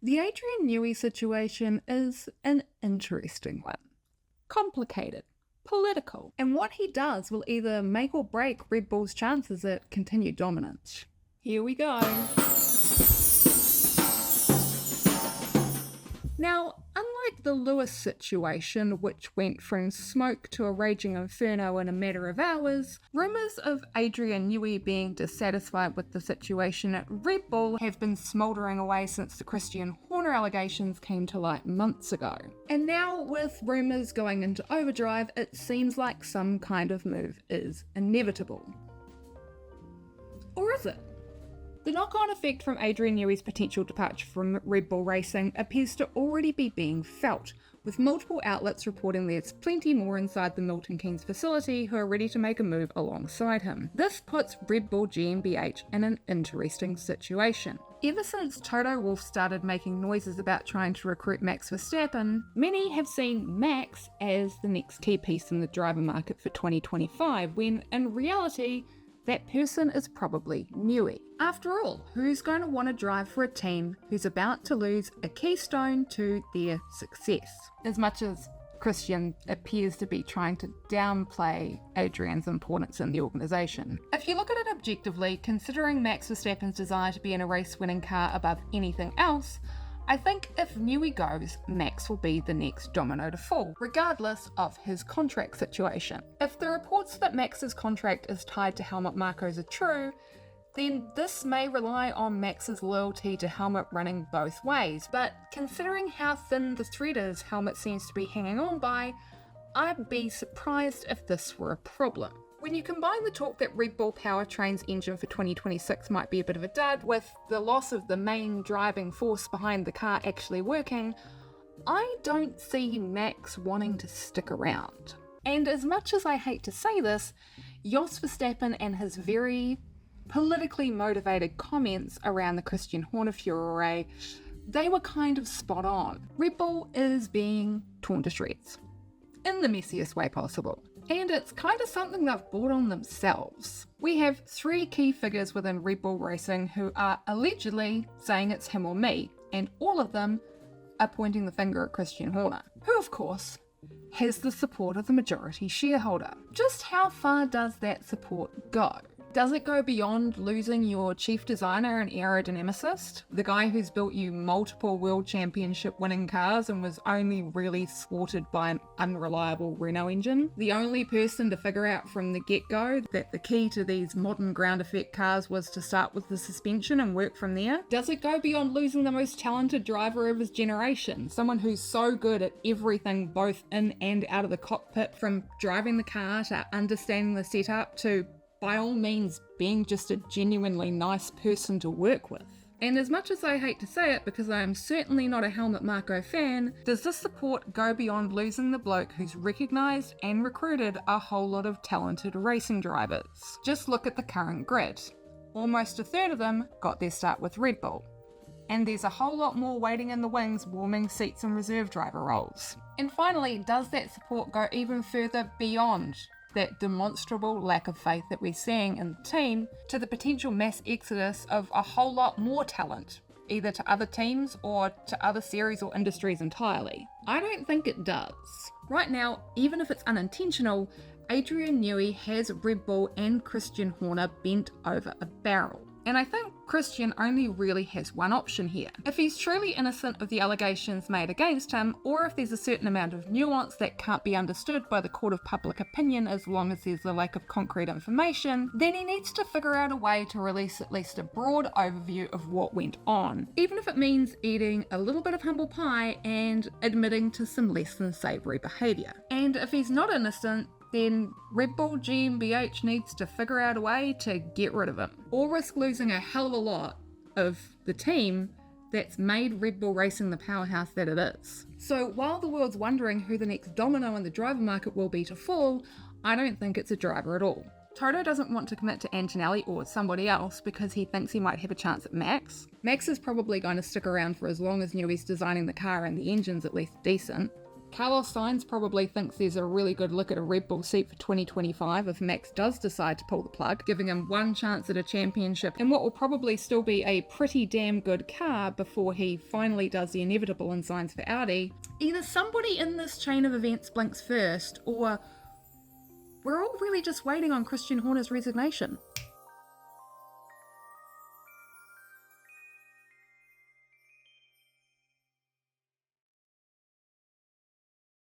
The Adrian Newey situation is an interesting one. Complicated, political, and what he does will either make or break Red Bull's chances at continued dominance. Here we go. Now, unlike the Lewis situation, which went from smoke to a raging inferno in a matter of hours, rumours of Adrian Newey being dissatisfied with the situation at Red Bull have been smouldering away since the Christian Horner allegations came to light months ago. And now, with rumours going into overdrive, it seems like some kind of move is inevitable. Or is it? The knock-on effect from Adrian Newey's potential departure from Red Bull Racing appears to already be being felt, with multiple outlets reporting there's plenty more inside the Milton Keynes facility who are ready to make a move alongside him. This puts Red Bull GmbH in an interesting situation. Ever since Toto Wolff started making noises about trying to recruit Max Verstappen, many have seen Max as the next key piece in the driver market for 2025, when in reality, that person is probably Newey. After all, who's going to want to drive for a team who's about to lose a keystone to their success? As much as Christian appears to be trying to downplay Adrian's importance in the organisation. If you look at it objectively, considering Max Verstappen's desire to be in a race-winning car above anything else, I think if Newey goes, Max will be the next domino to fall, regardless of his contract situation. If the reports that Max's contract is tied to Helmut Marko's are true, then this may rely on Max's loyalty to Helmut running both ways, but considering how thin the thread is Helmut seems to be hanging on by, I'd be surprised if this were a problem. When you combine the talk that Red Bull Powertrain's engine for 2026 might be a bit of a dud with the loss of the main driving force behind the car actually working, I don't see Max wanting to stick around. And as much as I hate to say this, Jos Verstappen and his very politically motivated comments around the Christian Horner furore, they were kind of spot on. Red Bull is being torn to shreds, in the messiest way possible. And it's kind of something they've brought on themselves. We have 3 key figures within Red Bull Racing who are allegedly saying it's him or me, and all of them are pointing the finger at Christian Horner, who of course has the support of the majority shareholder. Just how far does that support go? Does it go beyond losing your chief designer and aerodynamicist, the guy who's built you multiple world championship winning cars and was only really thwarted by an unreliable Renault engine? The only person to figure out from the get-go that the key to these modern ground effect cars was to start with the suspension and work from there? Does it go beyond losing the most talented driver of his generation, someone who's so good at everything both in and out of the cockpit, from driving the car to understanding the setup to by all means being just a genuinely nice person to work with? And as much as I hate to say it, because I am certainly not a Helmut Marko fan, does this support go beyond losing the bloke who's recognised and recruited a whole lot of talented racing drivers? Just look at the current grid. Almost a third of them got their start with Red Bull. And there's a whole lot more waiting in the wings warming seats and reserve driver roles. And finally, does that support go even further beyond that demonstrable lack of faith that we're seeing in the team to the potential mass exodus of a whole lot more talent, either to other teams or to other series or industries entirely? I don't think it does. Right now, even if it's unintentional, Adrian Newey has Red Bull and Christian Horner bent over a barrel. And I think Christian only really has one option here. If he's truly innocent of the allegations made against him, or if there's a certain amount of nuance that can't be understood by the court of public opinion as long as there's a lack of concrete information, then he needs to figure out a way to release at least a broad overview of what went on, even if it means eating a little bit of humble pie and admitting to some less than savoury behaviour. And if he's not innocent, then Red Bull GmbH needs to figure out a way to get rid of him, or risk losing a hell of a lot of the team that's made Red Bull Racing the powerhouse that it is. So while the world's wondering who the next domino in the driver market will be to fall, I don't think it's a driver at all. Toto doesn't want to commit to Antonelli or somebody else because he thinks he might have a chance at Max. Max is probably going to stick around for as long as Newey's designing the car and the engine's at least decent. Carlos Sainz probably thinks there's a really good look at a Red Bull seat for 2025 if Max does decide to pull the plug, giving him one chance at a championship in what will probably still be a pretty damn good car before he finally does the inevitable and signs for Audi. Either somebody in this chain of events blinks first, or we're all really just waiting on Christian Horner's resignation.